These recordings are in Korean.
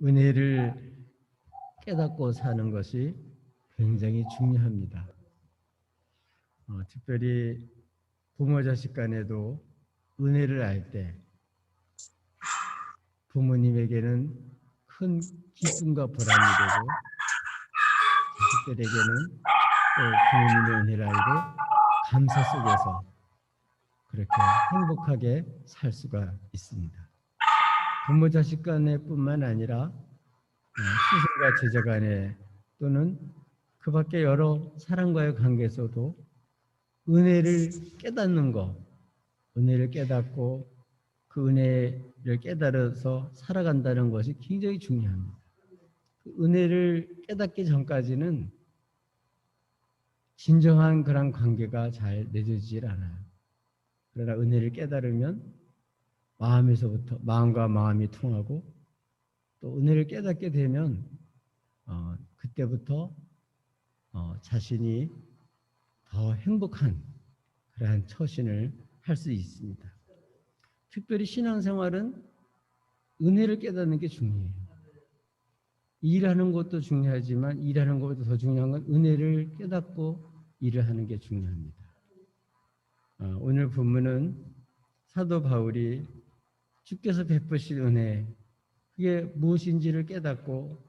은혜를 깨닫고 사는 것이 굉장히 중요합니다. 특별히 부모 자식 간에도 은혜를 알 때 부모님에게는 큰 기쁨과 보람이 되고 자식들에게는 또 부모님의 은혜를 알고 감사 속에서 그렇게 행복하게 살 수가 있습니다. 부모 자식 간에 뿐만 아니라 스승과 제자 간에 또는 그 밖에 여러 사람과의 관계에서도 은혜를 깨닫는 것, 은혜를 깨닫고 그 은혜를 깨달아서 살아간다는 것이 굉장히 중요합니다. 그 은혜를 깨닫기 전까지는 진정한 그런 관계가 잘 맺어지질 않아요. 그러나 은혜를 깨달으면 마음에서부터 마음과 마음이 통하고 또 은혜를 깨닫게 되면 그때부터 자신이 더 행복한 그러한 처신을 할 수 있습니다. 특별히 신앙생활은 은혜를 깨닫는 게 중요해요. 일하는 것도 중요하지만 일하는 것보다 더 중요한 건 은혜를 깨닫고 일을 하는 게 중요합니다. 오늘 본문은 사도 바울이 주께서 베푸신 은혜, 그게 무엇인지를 깨닫고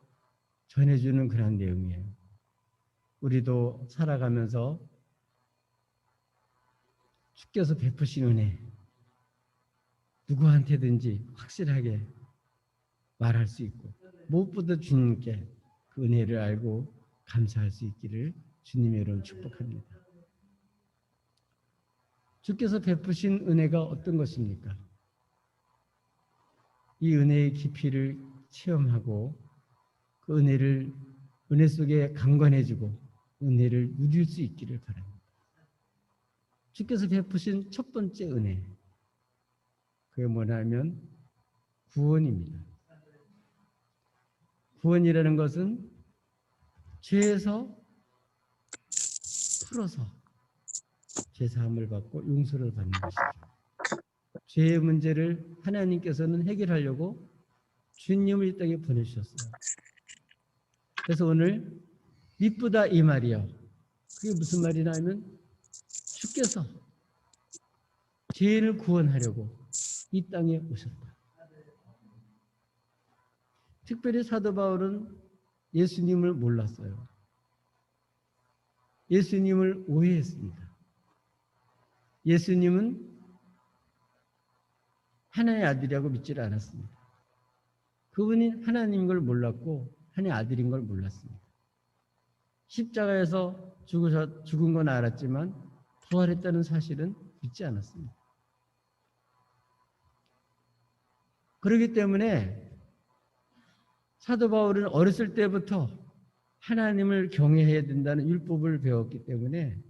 전해주는 그런 내용이에요. 우리도 살아가면서 주께서 베푸신 은혜, 누구한테든지 확실하게 말할 수 있고 무엇보다 주님께 그 은혜를 알고 감사할 수 있기를 주님의 이름으로 축복합니다. 주께서 베푸신 은혜가 어떤 것입니까? 이 은혜의 깊이를 체험하고 그 은혜 속에 강건해지고 은혜를 누릴 수 있기를 바랍니다. 주께서 베푸신 첫 번째 은혜, 그게 뭐냐면 구원입니다. 구원이라는 것은 죄에서 풀어서 죄사함을 받고 용서를 받는 것이죠. 죄의 문제를 하나님께서는 해결하려고 주님을 이 땅에 보내주셨어요. 그래서 오늘 미쁘다 이 말이요. 그게 무슨 말이냐 하면 주께서 죄인을 구원하려고 이 땅에 오셨다. 특별히 사도 바울은 예수님을 몰랐어요. 예수님을 오해했습니다. 예수님은 하나님의 아들이라고 믿지를 않았습니다. 그분이 하나님인 걸 몰랐고 하나님의 아들인 걸 몰랐습니다. 십자가에서 죽은 건 알았지만 부활했다는 사실은 믿지 않았습니다. 그렇기 때문에 사도 바울은 어렸을 때부터 하나님을 경외해야 된다는 율법을 배웠기 때문에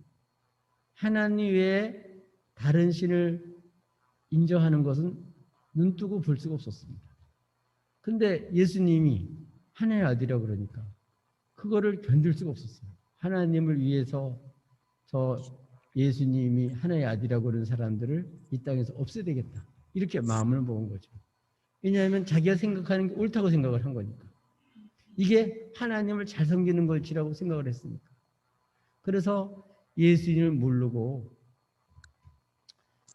하나님 외에 다른 신을 인정하는 것은 눈뜨고 볼 수가 없었습니다. 근데 예수님이 하나님의 아들이라고 그러니까 그거를 견딜 수가 없었어요. 하나님을 위해서 저 예수님이 하나님의 아들이라고 그러는 사람들을 이 땅에서 없애야 되겠다. 이렇게 마음을 먹은 거죠. 왜냐하면 자기가 생각하는 게 옳다고 생각을 한 거니까. 이게 하나님을 잘 섬기는 것이라고 생각을 했으니까. 그래서 예수님을 모르고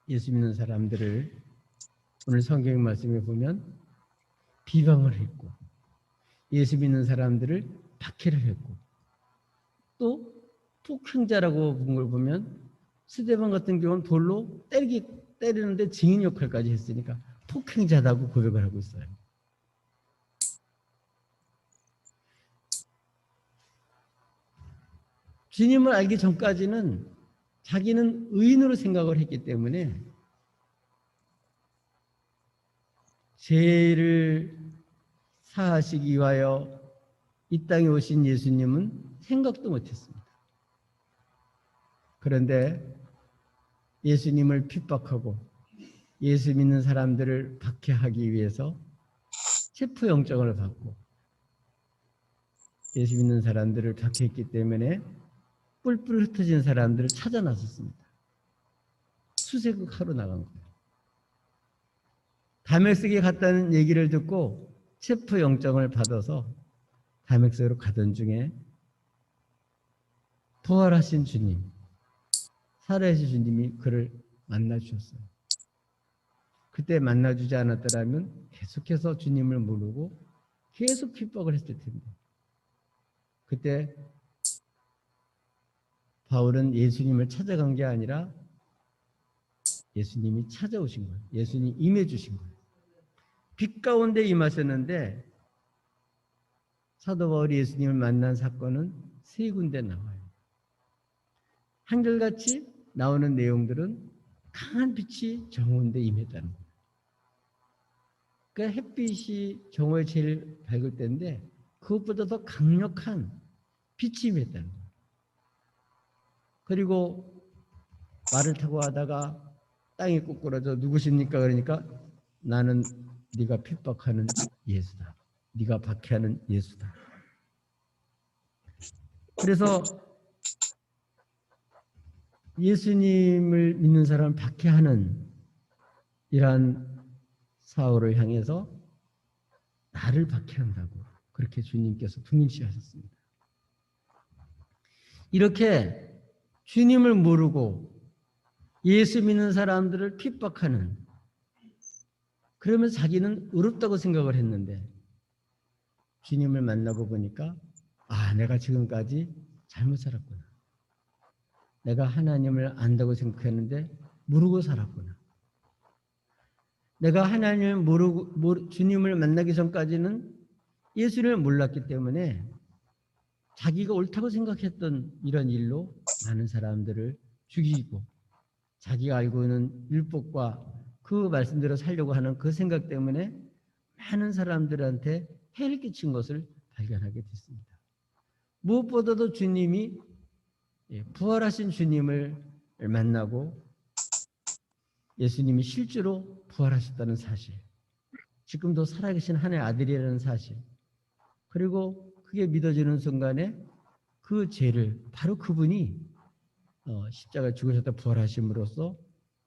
예수 믿는 사람들을 오늘 성경 말씀에 보면 비방을 했고 예수 믿는 사람들을 박해를 했고 또 폭행자라고 본 걸 보면 스데반 같은 경우는 돌로 때리는데 증인 역할까지 했으니까 폭행자라고 고백을 하고 있어요. 주님을 알기 전까지는 자기는 의인으로 생각을 했기 때문에 죄를 사하시기 위하여 이 땅에 오신 예수님은 생각도 못했습니다. 그런데 예수님을 핍박하고 예수 믿는 사람들을 박해하기 위해서 체포영장을 받고 예수 믿는 사람들을 박해했기 때문에 뿔뿔 흩어진 사람들을 찾아 나섰습니다. 수색을 하러 나간 거예요. 다메섹에 갔다는 얘기를 듣고 체포 영장을 받아서 다메섹으로 가던 중에 부활하신 주님, 살아계신 주님이 그를 만나 주셨어요. 그때 만나주지 않았더라면 계속해서 주님을 모르고 계속 핍박을 했을 텐데, 그때 바울은 예수님을 찾아간 게 아니라 예수님이 찾아오신 거예요. 예수님이 임해 주신 거예요. 빛 가운데 임하셨는데, 사도 바울이 예수님을 만난 사건은 세 군데 나와요. 한결같이 나오는 내용들은 강한 빛이 정오인데 임했다는 거예요. 그러니까 햇빛이 정오에 제일 밝을 때인데 그것보다 더 강력한 빛이 임했다는 거예요. 그리고 말을 타고 하다가 땅이 꼬꾸라져 누구십니까? 그러니까 나는 네가 핍박하는 예수다. 네가 박해하는 예수다. 그래서 예수님을 믿는 사람을 박해하는 이러한 사울을 향해서 나를 박해한다고 그렇게 주님께서 등임시하셨습니다. 이렇게 주님을 모르고 예수 믿는 사람들을 핍박하는, 그러면 자기는 의롭다고 생각을 했는데 주님을 만나고 보니까 내가 지금까지 잘못 살았구나. 내가 하나님을 안다고 생각했는데 모르고 살았구나. 내가 하나님을 모르고 주님을 만나기 전까지는 예수를 몰랐기 때문에 자기가 옳다고 생각했던 이런 일로 많은 사람들을 죽이고 자기가 알고 있는 율법과 그 말씀대로 살려고 하는 그 생각 때문에 많은 사람들한테 해를 끼친 것을 발견하게 됐습니다. 무엇보다도 주님이 부활하신 주님을 만나고 예수님이 실제로 부활하셨다는 사실, 지금도 살아계신 하나님의 아들이라는 사실, 그리고 그게 믿어지는 순간에 그 죄를 바로 그분이 십자가에 죽으셨다 부활하심으로써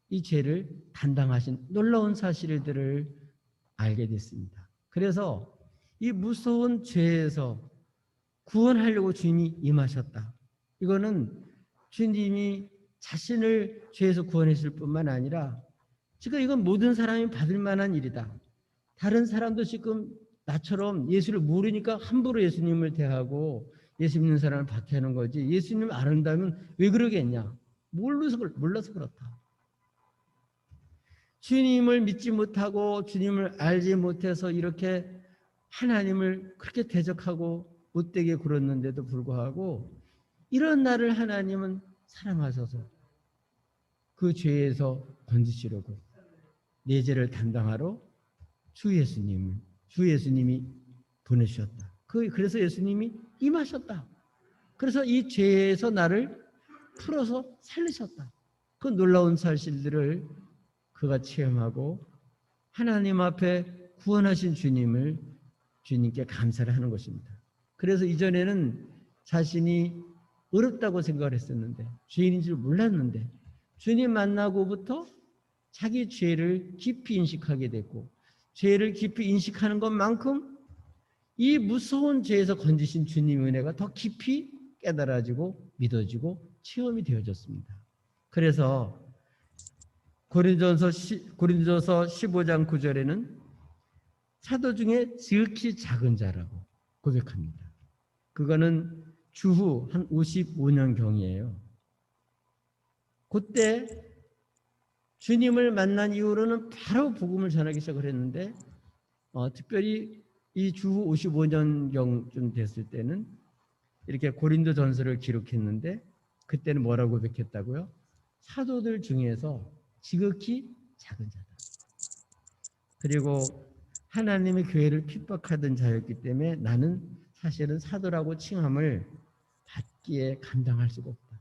이 죄를 담당하신 놀라운 사실들을 알게 됐습니다. 그래서 이 무서운 죄에서 구원하려고 주님이 임하셨다. 이거는 주님이 자신을 죄에서 구원했을 뿐만 아니라 지금 이건 모든 사람이 받을 만한 일이다. 다른 사람도 지금 나처럼 예수를 모르니까 함부로 예수님을 대하고 예수 믿는 사람을 박해하는 거지, 예수님을 아는다면 왜 그러겠냐? 몰라서 그렇다. 주님을 믿지 못하고 주님을 알지 못해서 이렇게 하나님을 그렇게 대적하고 못되게 굴었는데도 불구하고 이런 나를 하나님은 사랑하셔서 그 죄에서 건지시려고 내 죄를 담당하러 주 예수님이 보내주셨다. 그래서 예수님이 임하셨다. 그래서 이 죄에서 나를 풀어서 살리셨다. 그 놀라운 사실들을 그가 체험하고 하나님 앞에 구원하신 주님께 감사를 하는 것입니다. 그래서 이전에는 자신이 어렵다고 생각을 했었는데, 죄인인 줄 몰랐는데 주님 만나고부터 자기 죄를 깊이 인식하게 됐고, 죄를 깊이 인식하는 것만큼 이 무서운 죄에서 건지신 주님의 은혜가 더 깊이 깨달아지고 믿어지고 체험이 되어졌습니다. 그래서 고린도서 15장 9절에는 사도 중에 지극히 작은 자라고 고백합니다. 그거는 주후 한 55년경이에요. 그때 주님을 만난 이후로는 바로 복음을 전하기 시작을 했는데 특별히 이 주후 55년경쯤 됐을 때는 이렇게 고린도 전서를 기록했는데 그때는 뭐라고 고백했다고요? 사도들 중에서 지극히 작은 자다. 그리고 하나님의 교회를 핍박하던 자였기 때문에 나는 사실은 사도라고 칭함을 받기에 감당할 수가 없다.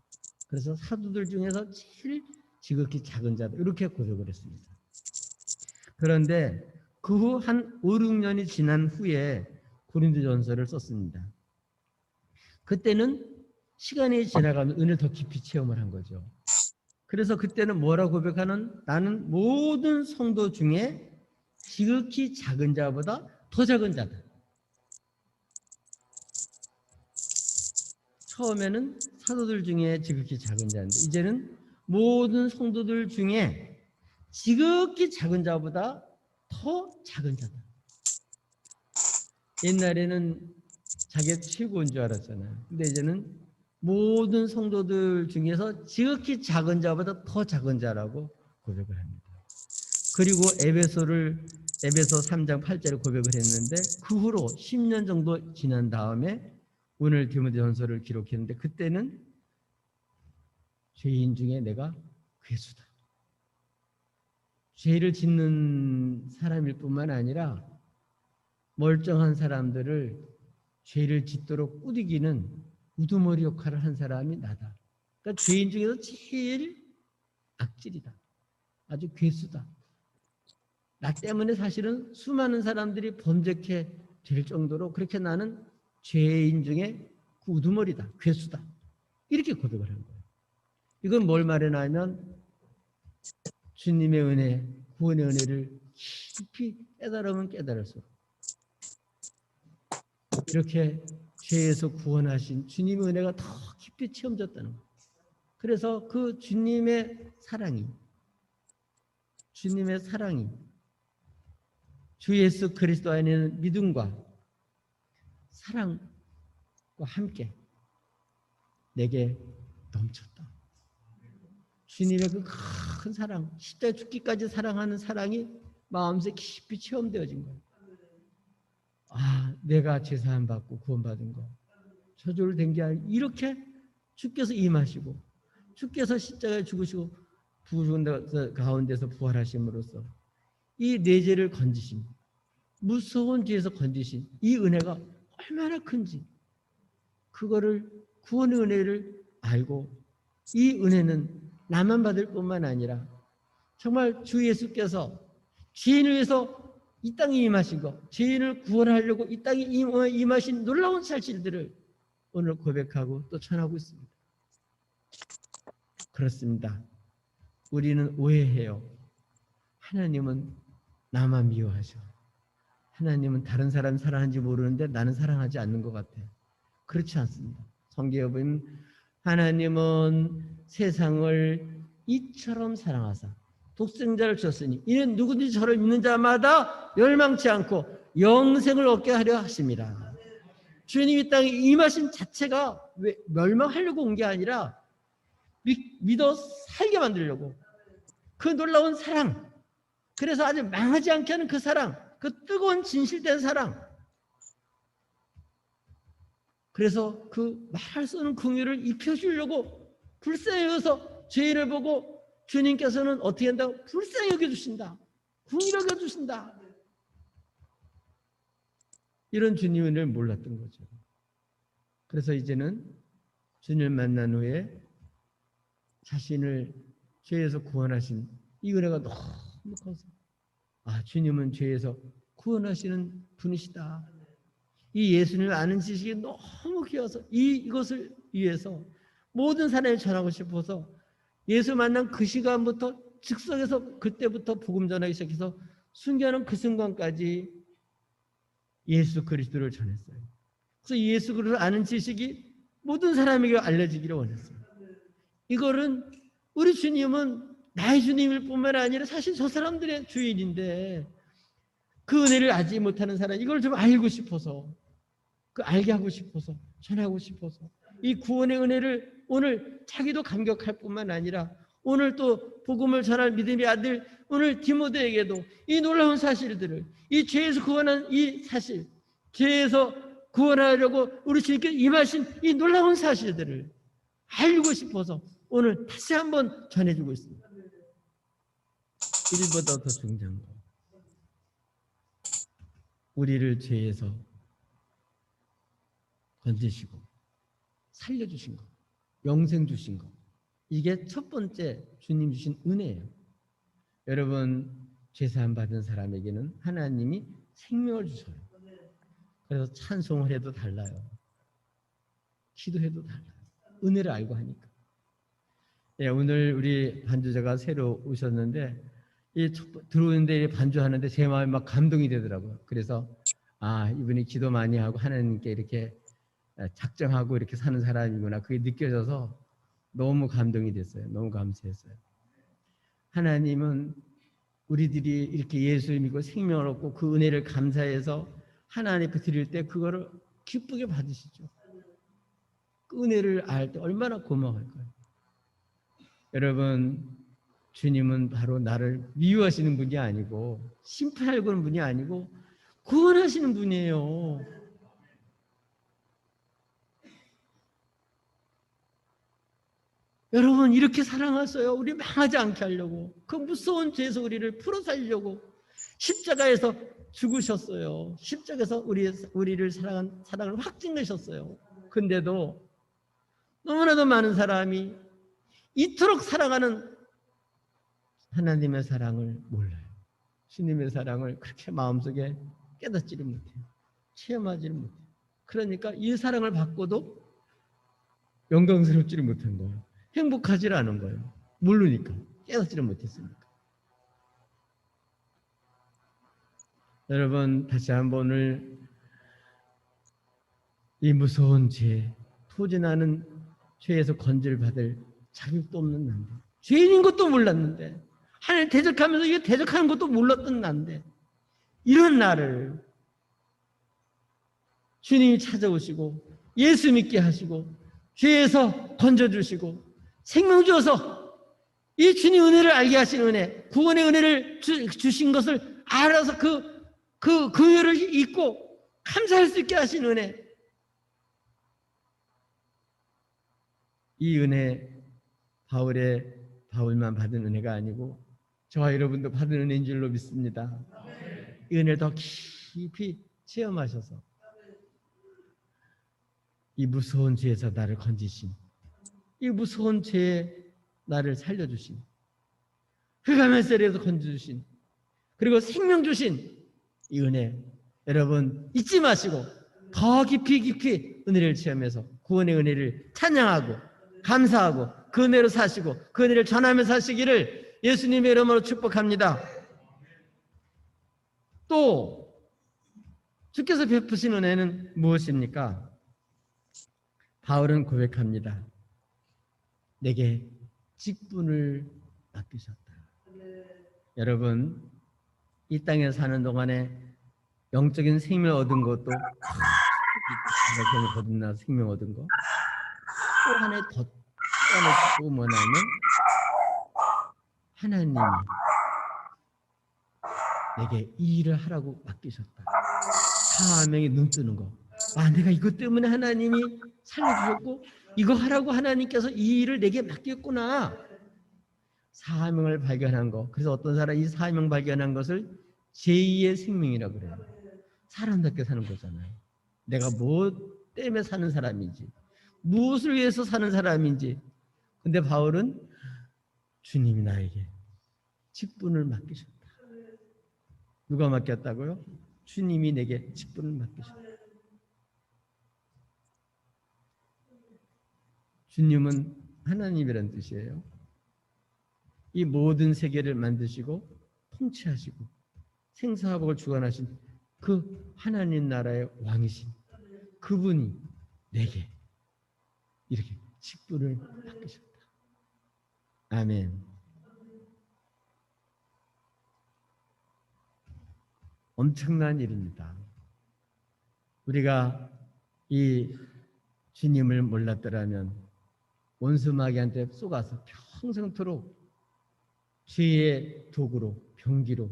그래서 사도들 중에서 제일 지극히 작은 자다. 이렇게 고백을 했습니다. 그런데 그 후 한 5, 6년이 지난 후에 고린도전서를 썼습니다. 그때는 시간이 지나가면 은혜를 더 깊이 체험을 한 거죠. 그래서 그때는 뭐라고 고백하는? 나는 모든 성도 중에 지극히 작은 자보다 더 작은 자다. 처음에는 사도들 중에 지극히 작은 자인데 이제는 모든 성도들 중에 지극히 작은 자보다 더 작은 자다. 옛날에는 자기가 최고인 줄 알았잖아요. 근데 이제는 모든 성도들 중에서 지극히 작은 자보다 더 작은 자라고 고백을 합니다. 그리고 에베소 3장 8절에 고백을 했는데 그 후로 10년 정도 지난 다음에 오늘 디모데전서를 기록했는데 그때는 죄인 중에 내가 괴수다. 죄를 짓는 사람일 뿐만 아니라 멀쩡한 사람들을 죄를 짓도록 꾸리기는 우두머리 역할을 한 사람이 나다. 그러니까 죄인 중에서 제일 악질이다. 아주 괴수다. 나 때문에 사실은 수많은 사람들이 범죄케 될 정도로 그렇게 나는 죄인 중에 그 우두머리다. 괴수다. 이렇게 고백을 한 거예요. 이건 뭘 말하냐면 주님의 은혜, 구원의 은혜를 깊이 깨달으면 깨달을수록 이렇게 죄에서 구원하신 주님의 은혜가 더 깊이 체험됐다는 거예요. 그래서 그 주님의 사랑이 주 예수 그리스도 안에는 믿음과 사랑과 함께 내게 넘쳤다. 주님의 그 큰 사랑, 십자가 죽기까지 사랑하는 사랑이 마음속에 깊이 체험되어진 거예요. 아, 내가 제사함 받고 구원받은 거, 저주된 게 아니라 이렇게 주께서 임하시고 주께서 십자가에 죽으시고 부흥 가운데서 부활하심으로써 이 내 죄를 건지신, 무서운 죄에서 건지신 이 은혜가 얼마나 큰지 그거를 구원의 은혜를 알고 이 은혜는 나만 받을 뿐만 아니라 정말 주 예수께서 죄인을 위해서 이 땅에 임하신 것, 죄인을 구원하려고 이 땅에 임하신 놀라운 사실들을 오늘 고백하고 또 전하고 있습니다. 그렇습니다. 우리는 오해해요. 하나님은 나만 미워하셔. 하나님은 다른 사람 사랑하는지 모르는데 나는 사랑하지 않는 것 같아. 그렇지 않습니다. 성경에 보면 하나님은 세상을 이처럼 사랑하사 독생자를 주셨으니 이는 누구든지 저를 믿는 자마다 멸망치 않고 영생을 얻게 하려 하십니다. 주님이 땅에 임하신 자체가 왜 멸망하려고 온 게 아니라 믿어 살게 만들려고 그 놀라운 사랑, 그래서 아주 망하지 않게 하는 그 사랑, 그 뜨거운 진실된 사랑, 그래서 그 말할 수 없는 긍휼을 입혀주려고 불쌍히 여겨서 죄인을 보고 주님께서는 어떻게 한다고? 불쌍히 여겨주신다. 긍휼히 여겨주신다. 이런 주님의 은혜를 몰랐던 거죠. 그래서 이제는 주님을 만난 후에 자신을 죄에서 구원하신 이 은혜가 너무 커서 아, 주님은 죄에서 구원하시는 분이시다. 이 예수님을 아는 지식이 너무 귀해서 이것을 위해서 모든 사람을 전하고 싶어서 예수 만난 그 시간부터 즉석에서 그때부터 복음 전하기 시작해서 순교하는 그 순간까지 예수 그리스도를 전했어요. 그래서 예수 그리스도를 아는 지식이 모든 사람에게 알려지기를 원했어요. 이거는 우리 주님은 나의 주님일 뿐만 아니라 사실 저 사람들의 주인인데 그 은혜를 알지 못하는 사람, 이걸 좀 알고 싶어서, 그 알게 하고 싶어서, 전하고 싶어서 이 구원의 은혜를 오늘 자기도 감격할 뿐만 아니라 오늘 또 복음을 전할 믿음의 아들 오늘 디모데에게도 이 놀라운 사실들을, 이 죄에서 구원한 이 사실, 죄에서 구원하려고 우리 주님께 임하신 이 놀라운 사실들을 알고 싶어서 오늘 다시 한번 전해주고 있습니다. 일보다 더 중요한 거, 우리를 죄에서 건지시고 살려주신 것, 영생 주신 것, 이게 첫 번째 주님 주신 은혜예요. 여러분, 죄사함 받은 사람에게는 하나님이 생명을 주셔요. 그래서 찬송을 해도 달라요. 기도해도 달라요. 은혜를 알고 하니까. 예, 오늘 우리 반주자가 새로 오셨는데 들어오는데 반주하는데 제 마음이 막 감동이 되더라고요. 그래서 아, 이분이 기도 많이 하고 하나님께 이렇게 작정하고 이렇게 사는 사람이구나. 그게 느껴져서 너무 감동이 됐어요. 너무 감사했어요. 하나님은 우리들이 이렇게 예수 믿고 생명을 얻고 그 은혜를 감사해서 하나님 앞에 드릴 때 그거를 기쁘게 받으시죠. 그 은혜를 알 때 얼마나 고마울까요? 여러분, 주님은 바로 나를 미워하시는 분이 아니고 심판하려고 하는 분이 아니고 구원하시는 분이에요. 여러분, 이렇게 사랑하셔요. 우리 망하지 않게 하려고, 그 무서운 죄에서 우리를 풀어 살리려고 십자가에서 죽으셨어요. 십자가에서 우리를 사랑을 확증하셨어요. 근데도 너무나도 많은 사람이 이토록 사랑하는 하나님의 사랑을 몰라요. 주님의 사랑을 그렇게 마음속에 깨닫지를 못해요. 체험하지를 못해요. 그러니까 이 사랑을 받고도 영광스럽지를 못한 거예요. 행복하지를 않은 거예요. 모르니까, 깨닫지를 못했으니까. 여러분, 다시 한번 오늘 이 무서운 죄, 토진하는 죄에서 건지를 받을 자격도 없는 난데, 죄인인 것도 몰랐는데, 하나님 대적하면서 이거 대적하는 것도 몰랐던 난데, 이런 나를 주님이 찾아오시고 예수 믿게 하시고 죄에서 건져주시고 생명 주어서 이 주님 은혜를 알게 하신 은혜, 구원의 은혜를 주신 것을 알아서 그 은혜를 잊고 감사할 수 있게 하신 은혜, 이 은혜 바울만 받은 은혜가 아니고 저와 여러분도 받은 은혜인 줄로 믿습니다. 이 은혜를 더 깊이 체험하셔서 이 무서운 죄에서 나를 건지신, 이 무서운 죄에 나를 살려주신, 흑암의 건져주신, 그리고 생명 주신 이 은혜, 여러분 잊지 마시고 더 깊이 은혜를 체험해서 구원의 은혜를 찬양하고 감사하고 그 은혜로 사시고 그 은혜를 전하며 사시기를 예수님의 이름으로 축복합니다. 또 주께서 베푸신 은혜는 무엇입니까? 바울은 고백합니다. 내게 직분을 맡기셨다. 여러분, 이 땅에 사는 동안에 영적인 생명을 얻은 것도 거듭나 생명 얻은 거, 또 하나의 더 하나 뭐냐면 하나님이 내게 이 일을 하라고 맡기셨다. 사명이 눈 뜨는 거. 아, 내가 이것 때문에 하나님이 살려주셨고 이거 하라고 하나님께서 이 일을 내게 맡겼구나. 사명을 발견한 거. 그래서 어떤 사람이 이 사명 발견한 것을 제2의 생명이라고 그래요. 사람답게 사는 거잖아요. 내가 뭐 때문에 사는 사람인지, 무엇을 위해서 사는 사람인지. 근데 바울은 주님이 나에게 직분을 맡기셨다. 누가 맡겼다고요? 주님이 내게 직분을 맡기셨다. 주님은 하나님이라는 뜻이에요. 이 모든 세계를 만드시고 통치하시고 생사화복을 주관하신 그 하나님 나라의 왕이신 그분이 내게 이렇게 직분을 맡기셨다. 아멘. 엄청난 일입니다. 우리가 이 주님을 몰랐더라면 원수마귀한테 쏘가서 평생토록 죄의 도구로, 병기로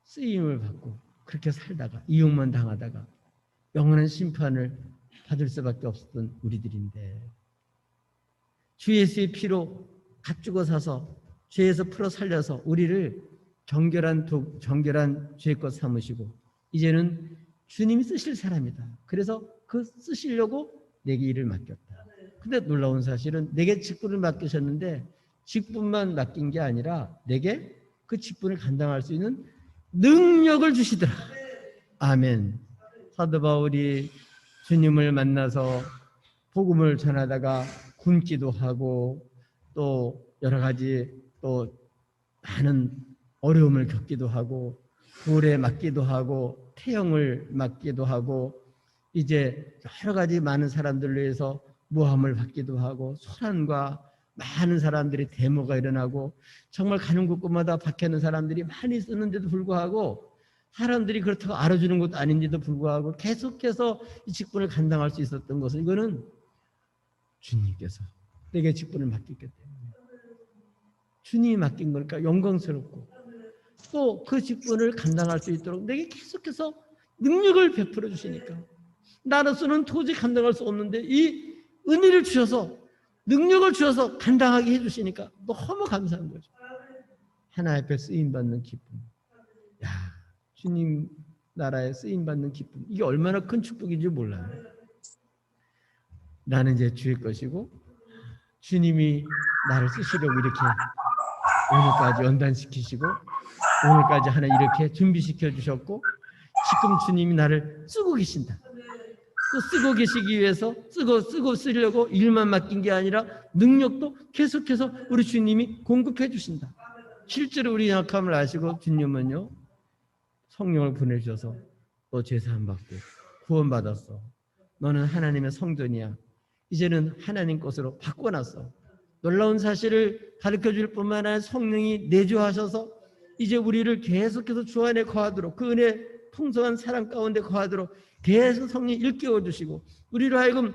쓰임을 받고 그렇게 살다가 이용만 당하다가 영원한 심판을 받을 수밖에 없었던 우리들인데, 주 예수의 피로 값주고 사서 죄에서 풀어 살려서 우리를 정결한 죄의 것 삼으시고 이제는 주님이 쓰실 사람이다. 그래서 그 쓰시려고 내게 일을 맡겼다. 근데 놀라운 사실은 내게 직분을 맡기셨는데 직분만 맡긴 게 아니라 내게 그 직분을 감당할 수 있는 능력을 주시더라. 아멘. 사도 바울이 주님을 만나서 복음을 전하다가 굶기도 하고 또 여러 가지 또 많은 어려움을 겪기도 하고 돌에 맞기도 하고 태형을 맡기도 하고 이제 여러 가지 많은 사람들을 위해서 모함을 받기도 하고 소란과 많은 사람들이 데모가 일어나고 정말 가는 곳곳마다 박해하는 사람들이 많이 있었는데도 불구하고 사람들이 그렇다고 알아주는 것도 아닌데도 불구하고 계속해서 이 직분을 감당할 수 있었던 것은 이거는 주님께서 내게 직분을 맡겼기 때문에 주님이 맡긴 거니까 영광스럽고 또 그 직분을 감당할 수 있도록 내게 계속해서 능력을 베풀어 주시니까 나로서는 도저히 감당할 수 없는데 이 은혜를 주셔서 능력을 주셔서 감당하게 해주시니까 너무 감사한 거죠. 하나님 앞에 쓰임받는 기쁨. 야, 주님 나라에 쓰임받는 기쁨. 이게 얼마나 큰 축복인지 몰라요. 나는 이제 주의 것이고 주님이 나를 쓰시려고 이렇게 오늘까지 연단시키시고 오늘까지 하나 이렇게 준비시켜 주셨고 지금 주님이 나를 쓰고 계신다. 또 쓰고 계시기 위해서 쓰고 쓰려고 일만 맡긴 게 아니라 능력도 계속해서 우리 주님이 공급해 주신다. 실제로 우리 약함을 아시고 주님은요 성령을 보내주셔서 너 죄사함 받고 구원받았어. 너는 하나님의 성전이야. 이제는 하나님 것으로 바꿔놨어. 놀라운 사실을 가르쳐줄 뿐만 아니라 성령이 내주하셔서 이제 우리를 계속해서 주 안에 거하도록 그 은혜 풍성한 사랑 가운데 거하도록 계속 성령이 일깨워 주시고 우리로 하여금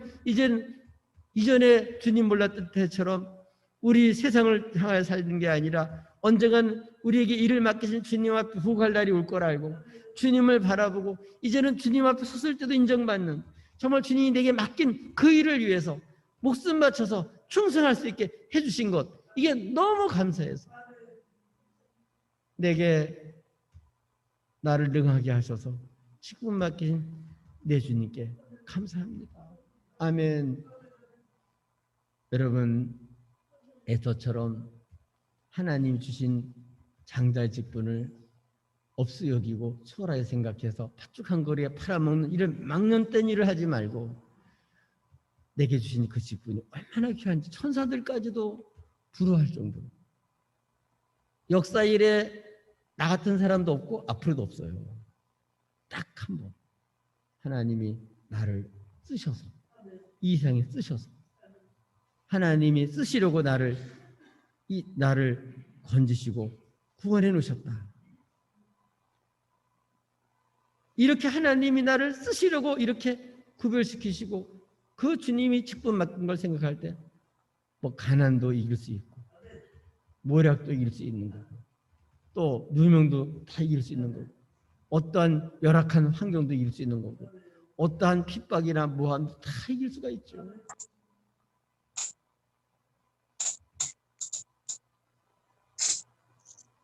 이전에 주님 몰랐던 때처럼 우리 세상을 향하여 살는 게 아니라 언젠간 우리에게 일을 맡기신 주님 앞에 부활 날이 올 걸 알고 주님을 바라보고 이제는 주님 앞에 섰을 때도 인정받는 정말 주님이 내게 맡긴 그 일을 위해서 목숨 바쳐서 충성할 수 있게 해주신 것 이게 너무 감사해서 내게 나를 능하게 하셔서 직분 맡긴 내 주님께 감사합니다. 아멘. 여러분 에서처럼 하나님 주신 장자의 직분을 없이 여기고 소홀하게 생각해서 팥죽한 거리에 팔아먹는 이런 망년된 일을 하지 말고 내게 주신 그 직분이 얼마나 귀한지 천사들까지도 부러워할 정도로 역사 일에 나 같은 사람도 없고 앞으로도 없어요. 딱 한 번 하나님이 나를 쓰셔서 이 세상에 쓰셔서 하나님이 쓰시려고 나를 건지시고 구원해 놓으셨다. 이렇게 하나님이 나를 쓰시려고 이렇게 구별시키시고 그 주님이 직분 맡긴 걸 생각할 때 뭐 가난도 이길 수 있고 모략도 이길 수 있는 거고 또 누명도 다 이길 수 있는 거고 어떠한 열악한 환경도 이길 수 있는 거고 어떠한 핍박이나 모함도 다 이길 수가 있죠.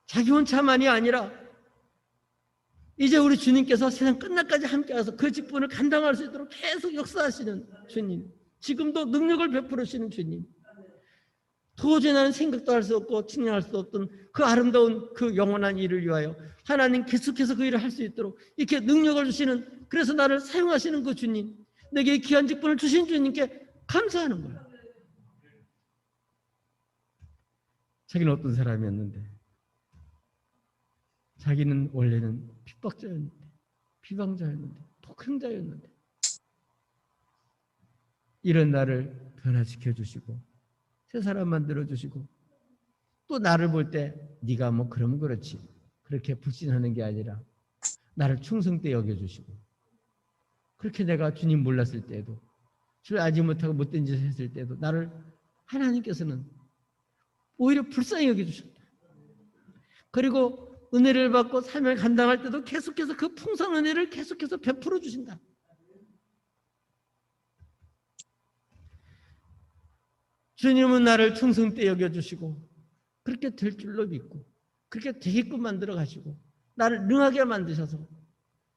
자기 혼자만이 아니라 이제 우리 주님께서 세상 끝날까지 함께하셔서 그 직분을 감당할 수 있도록 계속 역사하시는 주님, 지금도 능력을 베풀으시는 주님, 도저히 나는 생각도 할 수 없고 측량할 수 없던 그 아름다운 그 영원한 일을 위하여 하나님 계속해서 그 일을 할 수 있도록 이렇게 능력을 주시는 그래서 나를 사용하시는 그 주님, 내게 귀한 직분을 주신 주님께 감사하는 거예요. 자기는 어떤 사람이었는데 자기는 원래는 핍박자였는데 비방자였는데 폭행자였는데 이런 나를 변화시켜 주시고 새 사람 만들어 주시고 또 나를 볼 때 네가 뭐 그러면 그렇지 그렇게 불신하는 게 아니라 나를 충성되게 여겨주시고 그렇게 내가 주님 몰랐을 때도 주를 알지 못하고 못된 짓을 했을 때도 나를 하나님께서는 오히려 불쌍히 여겨주셨다. 그리고 은혜를 받고 삶을 감당할 때도 계속해서 그 풍성한 은혜를 계속해서 베풀어 주신다. 주님은 나를 충성되게 여겨주시고 그렇게 될 줄로 믿고 그렇게 되게끔 만들어 가시고 나를 능하게 만드셔서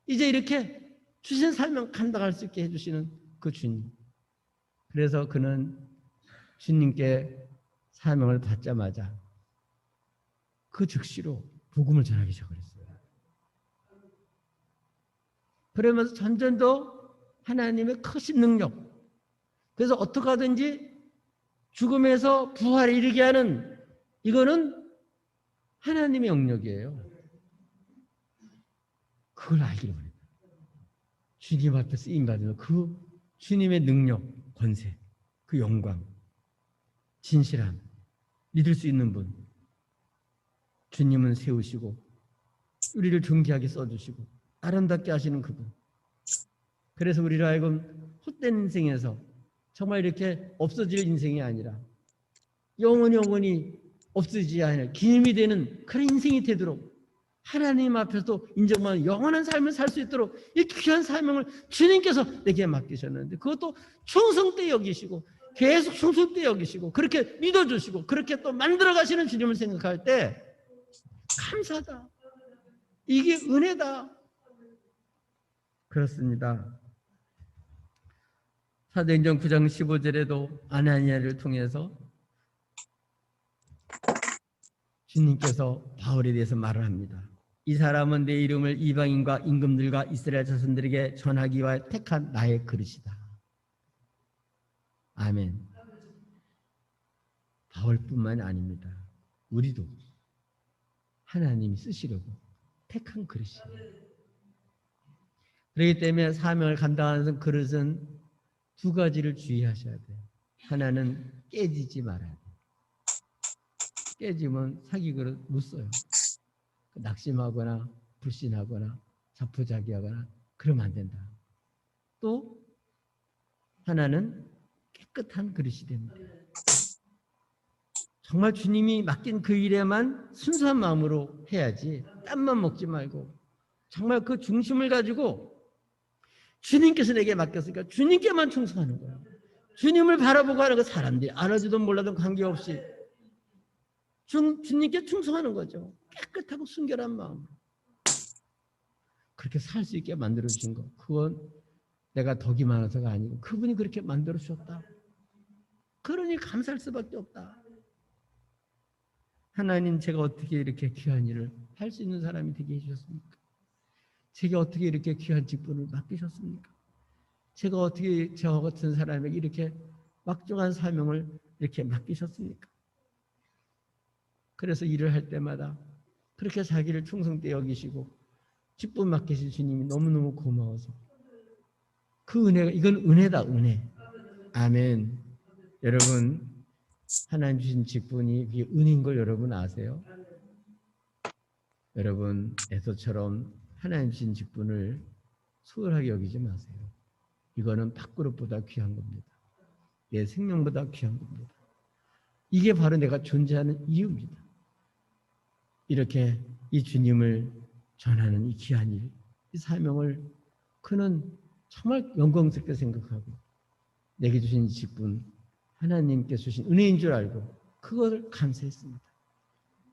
이제 이렇게 주신 삶을 감당할 수 있게 해주시는 그 주님. 그래서 그는 주님께 사명을 받자마자 그 즉시로 복음을 전하기 시작했어요. 그러면서 점점 더 하나님의 크신 능력, 그래서 어떻게 하든지 죽음에서 부활에 이르게 하는 이거는 하나님의 영역이에요. 그걸 알기를 원해요. 주님 앞에 쓰임받으면 그 주님의 능력, 권세, 그 영광, 진실함, 믿을 수 있는 분, 주님은 세우시고 우리를 존귀하게 써주시고 아름답게 하시는 그분. 그래서 우리를 하여금 헛된 인생에서 정말 이렇게 없어질 인생이 아니라 영원히 없어지지 않을 기념이 되는 그런 인생이 되도록 하나님 앞에서 인정받는 영원한 삶을 살 수 있도록 이 귀한 사명을 주님께서 내게 맡기셨는데 그것도 충성되이 여기시고 계속 충성되이 여기시고 그렇게 믿어주시고 그렇게 또 만들어 가시는 주님을 생각할 때 감사다. 이게 은혜다. 그렇습니다. 사도행전 9장 15절에도 아나니아를 통해서 주님께서 바울에 대해서 말을 합니다. 이 사람은 내 이름을 이방인과 임금들과 이스라엘 자손들에게 전하기 위하여 택한 나의 그릇이다. 아멘. 바울뿐만 아닙니다. 우리도 하나님이 쓰시려고 택한 그릇이에요. 그렇기 때문에 사명을 감당하는 그릇은 두 가지를 주의하셔야 돼요. 하나는 깨지지 말아야 돼요. 깨지면 사기 그릇 못 써요. 낙심하거나 불신하거나 자포자기하거나 그러면 안 된다. 또 하나는 깨끗한 그릇이 됩니다. 정말 주님이 맡긴 그 일에만 순수한 마음으로 해야지 땀만 먹지 말고 정말 그 중심을 가지고 주님께서 내게 맡겼으니까 주님께만 충성하는 거예요. 주님을 바라보고 하는 거 사람들이 알아주든 몰라든 관계없이 주님께 충성하는 거죠. 깨끗하고 순결한 마음으로. 그렇게 살 수 있게 만들어주신 거. 그건 내가 덕이 많아서가 아니고 그분이 그렇게 만들어주셨다. 그러니 감사할 수밖에 없다. 하나님 제가 어떻게 이렇게 귀한 일을 할 수 있는 사람이 되게 해주셨습니까? 제가 어떻게 이렇게 귀한 직분을 맡기셨습니까? 제가 어떻게 저 같은 사람에게 이렇게 막중한 사명을 이렇게 맡기셨습니까? 그래서 일을 할 때마다 그렇게 자기를 충성되이 여기시고 직분 맡기신 주님이 너무너무 고마워서 그 은혜가 이건 은혜다 은혜. 아멘. 여러분 하나님 주신 직분이 그게 은혜인 걸 여러분 아세요? 여러분 에서처럼 하나님 주신 직분을 소홀하게 여기지 마세요. 이거는 밥그릇보다 귀한 겁니다. 내 생명보다 귀한 겁니다. 이게 바로 내가 존재하는 이유입니다. 이렇게 이 주님을 전하는 이 귀한 일, 이 사명을 그는 정말 영광스럽게 생각하고 내게 주신 이 직분, 하나님께 주신 은혜인 줄 알고 그것을 감사했습니다.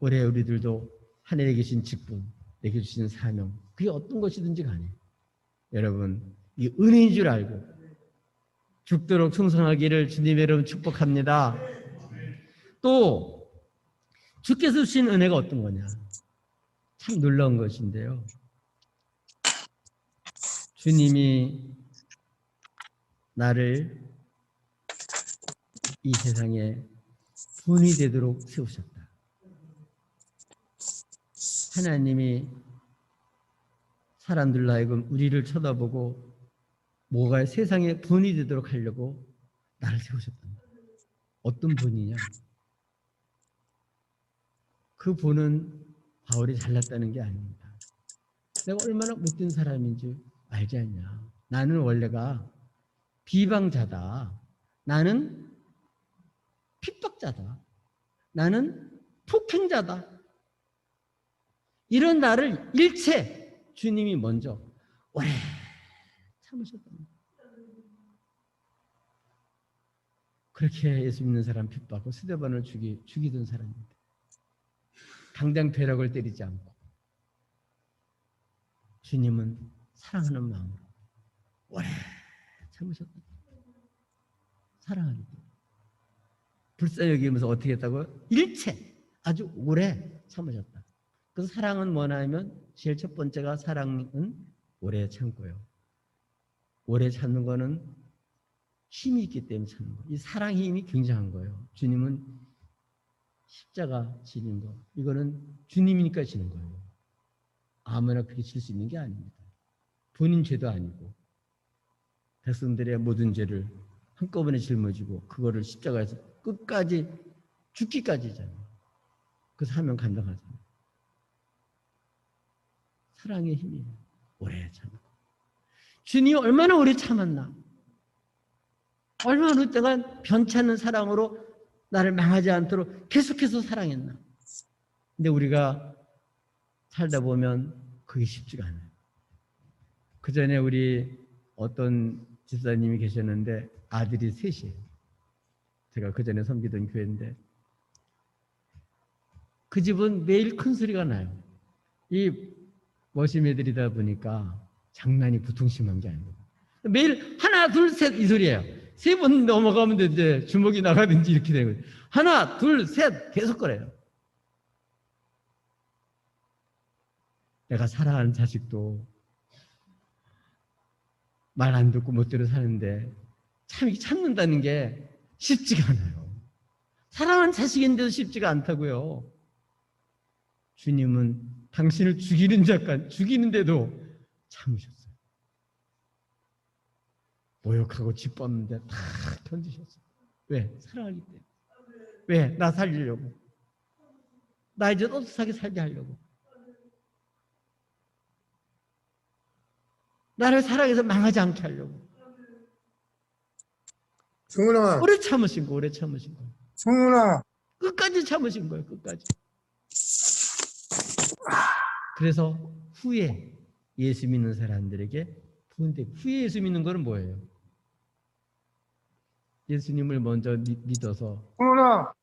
올해 우리들도 하늘에 계신 직분, 내게 주신 사명, 그게 어떤 것이든지 간에 여러분 이 은혜인 줄 알고 죽도록 충성하기를 주님의 이름으로 축복합니다. 또 주께서 주신 은혜가 어떤 거냐? 참 놀라운 것인데요. 주님이 나를 이 세상에 분이 되도록 세우셨다. 하나님이 사람들로 하여금 우리를 쳐다보고 뭐가 세상에 분이 되도록 하려고 나를 세우셨답니다. 어떤 분이냐? 그 분은 바울이 잘났다는 게 아닙니다. 내가 얼마나 못된 사람인지 알지 않냐? 나는 원래가 비방자다. 나는 핍박자다. 나는 폭행자다. 이런 나를 일체 주님이 먼저 오래 참으셨답니다. 그렇게 예수 믿는 사람 핍박하고 스데반을 죽이던 사람입니다. 당장 벼락을 때리지 않고 주님은 사랑하는 마음으로 오래 참으셨답니다. 사랑하니까. 불쌍히 여기면서 어떻게 했다고요? 일체 아주 오래 참으셨다. 그 사랑은 뭐냐 하면 제일 첫 번째가 사랑은 오래 참고요. 오래 참는 거는 힘이 있기 때문에 참는 거예요. 이 사랑의 힘이 굉장한 거예요. 주님은 십자가 지는 거 이거는 주님이니까 지는 거예요. 아무나 그렇게 질 수 있는 게 아닙니다. 본인 죄도 아니고 백성들의 모든 죄를 한꺼번에 짊어지고 그거를 십자가에서 끝까지 죽기까지잖아요. 그 사명 감당하잖아요. 사랑의 힘이에요. 오래 참고. 주님이 얼마나 오래 참았나. 얼마나 동안 변찮은 사랑으로 나를 망하지 않도록 계속해서 사랑했나. 근데 우리가 살다 보면 그게 쉽지가 않아요. 그 전에 우리 어떤 집사님이 계셨는데 아들이 셋이에요. 제가 그 전에 섬기던 교회인데 그 집은 매일 큰 소리가 나요. 이 머시매들이다 보니까 장난이 보통 심한 게 아니에요. 매일 하나 둘 셋 이 소리예요. 세 번 넘어가면 이제 주먹이 나가든지 이렇게 되는 거예요. 하나 둘 셋 계속 그래요. 내가 사랑하는 자식도 말 안 듣고 멋대로 사는데 참는다는 게 쉽지가 않아요. 사랑하는 자식인데도 쉽지가 않다고요. 주님은 당신을 죽이는데도 참으셨어요. 모욕하고 짓밟는데 다 견디셨어요. 왜? 사랑하기 때문에. 왜? 나 살리려고. 나 이제 떳떳하게 살게 하려고. 나를 사랑해서 망하지 않게 하려고. 승훈아, 오래 참으신 거, 오래 참으신 거. 승훈아, 끝까지 참으신 거예요, 끝까지. 그래서 후에 예수 믿는 사람들에게 부은데 후에 예수 믿는 거는 뭐예요? 예수님을 먼저 믿어서 승훈아,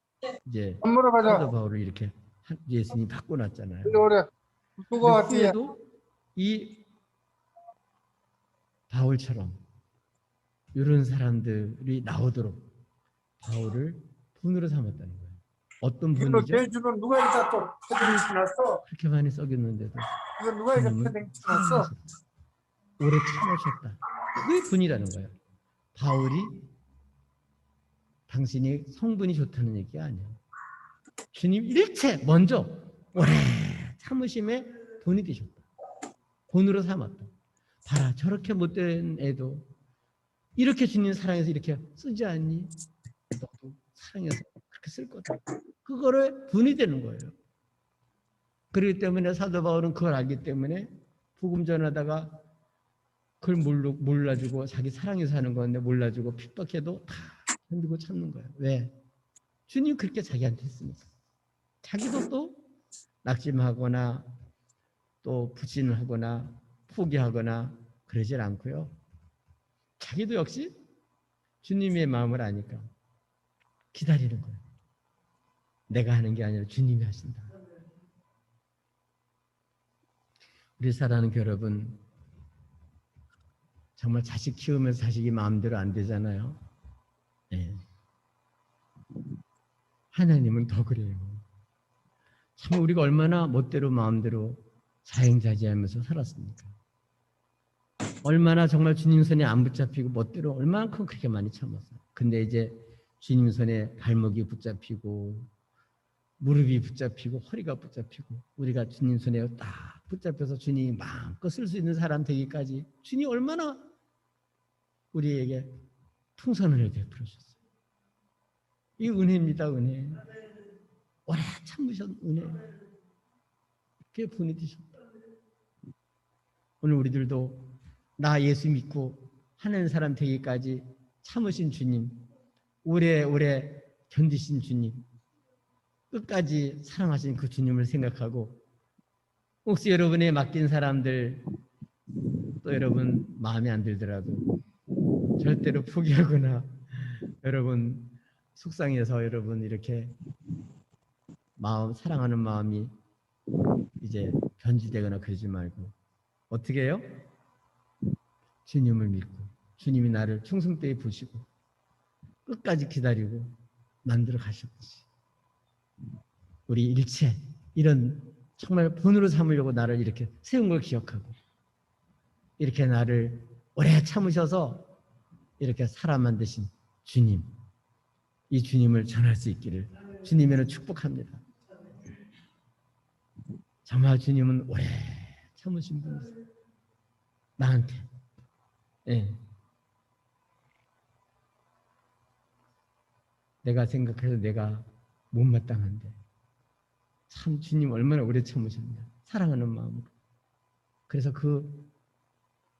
이제 밥 먹으러 가자. 사도 바울을 이렇게 예수님이 바꿔놨잖아요. 그래, 누가 뒤에. 후에도 이 바울처럼 이런 사람들이 나오도록 바울을 본으로 삼았다는 거예요. 어떤 이거 본이죠? 대주는 누가 이따 또 패딩 신었어? 그렇게 많이 썩였는데도 이거 누가 이거 주님은 패딩 신었어? 사랑하셨다. 오래 참으셨다. 그게 본이라는 거예요. 바울이 당신이 성분이 좋다는 얘기가 아니에요. 주님 일체 먼저 오래 참으심에 본이 되셨다. 본으로 삼았다. 봐라, 저렇게 못된 애도 이렇게 주님 사랑해서 이렇게 쓰지 않니? 너도 사랑해서 그렇게 쓸 거다. 그거를 본이 되는 거예요. 그렇기 때문에 사도 바울은 그걸 알기 때문에 복음 전하다가 그걸 몰라주고 자기 사랑해서 하는 건데 몰라주고 핍박해도 다 견디고 참는 거예요. 왜? 주님 그렇게 자기한테 했으니까. 자기도 또 낙심하거나 또 부진을 하거나 포기하거나 그러질 않고요. 자기도 역시 주님의 마음을 아니까 기다리는 거예요. 내가 하는 게 아니라 주님이 하신다. 우리 사랑하는 여러분, 정말 자식 키우면서 자식이 마음대로 안 되잖아요. 네. 하나님은 더 그래요. 참 우리가 얼마나 멋대로 마음대로 자행자지하면서 살았습니까? 얼마나 정말 주님 손에 안 붙잡히고 멋대로 얼마만큼 그렇게 많이 참았어요. 근데 이제 주님 손에 발목이 붙잡히고 무릎이 붙잡히고 허리가 붙잡히고 우리가 주님 손에 딱 붙잡혀서 주님이 마음껏 쓸 수 있는 사람 되기까지 주님이 얼마나 우리에게 풍성을 베풀어 주셨어요. 이 은혜입니다. 은혜. 오래 참으신 은혜. 그게 본이 되셨다. 오늘 우리들도 나 예수 믿고 하는 사람 되기까지 참으신 주님, 오래오래 견디신 주님, 끝까지 사랑하신 그 주님을 생각하고 혹시 여러분의 맡긴 사람들 또 여러분 마음에 안 들더라도 절대로 포기하거나 여러분 속상해서 여러분 이렇게 사랑하는 마음이 이제 변질되거나 그러지 말고 어떻게 해요? 주님을 믿고 주님이 나를 충성되이 보시고 끝까지 기다리고 만들어 가셨듯이 우리 일체 이런 정말 본으로 삼으려고 나를 이렇게 세운 걸 기억하고 이렇게 나를 오래 참으셔서 이렇게 사람 만드신 주님, 이 주님을 전할 수 있기를 주님으로 축복합니다. 정말 주님은 오래 참으신 분이세요. 나한테. 예. 내가 생각해서 내가 못마땅한데 참 주님 얼마나 오래 참으셨냐. 사랑하는 마음으로. 그래서 그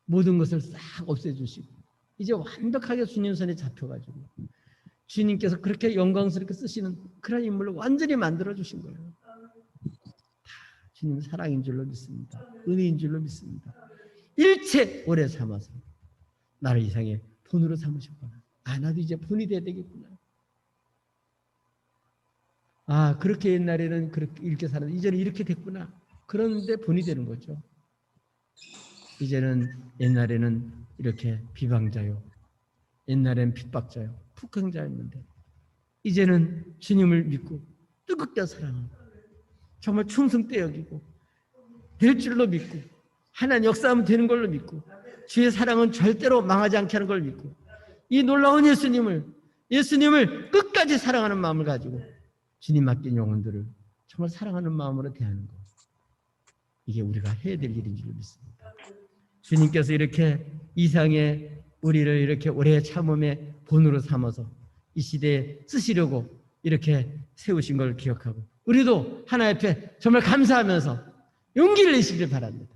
모든 것을 싹 없애주시고 이제 완벽하게 주님 손에 잡혀가지고 주님께서 그렇게 영광스럽게 쓰시는 그런 인물로 완전히 만들어주신 거예요. 다 주님 사랑인 줄로 믿습니다. 은혜인 줄로 믿습니다. 일체 오래 참아서 나를 이상의 본으로 삼으셨구나. 나도 이제 본이 돼야 되겠구나. 그렇게 옛날에는 그렇게 이렇게 살았는데 이제는 이렇게 됐구나. 그런데 본이 되는 거죠. 이제는 옛날에는 이렇게 비방자요. 옛날에는 핍박자요. 폭행자였는데 이제는 주님을 믿고 뜨겁게 사랑하고 정말 충성되어 여기고 될 줄로 믿고 하나님 역사하면 되는 걸로 믿고 주의 사랑은 절대로 망하지 않게 하는 걸 믿고 이 놀라운 예수님을 끝까지 사랑하는 마음을 가지고 주님 맡긴 영혼들을 정말 사랑하는 마음으로 대하는 것. 이게 우리가 해야 될 일인 줄 믿습니다. 주님께서 이렇게 이상의 우리를 이렇게 오래 참음의 본으로 삼아서 이 시대에 쓰시려고 이렇게 세우신 걸 기억하고 우리도 하나님 앞에 정말 감사하면서 용기를 내시길 바랍니다.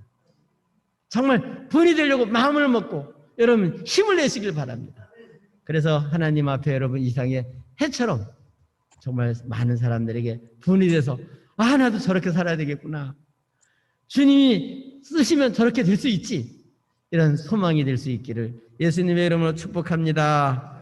정말 본이 되려고 마음을 먹고 여러분 힘을 내시길 바랍니다. 그래서 하나님 앞에 여러분 이상의 해처럼 정말 많은 사람들에게 본이 돼서 나도 저렇게 살아야 되겠구나. 주님이 쓰시면 저렇게 될 수 있지. 이런 소망이 될 수 있기를 예수님의 이름으로 축복합니다.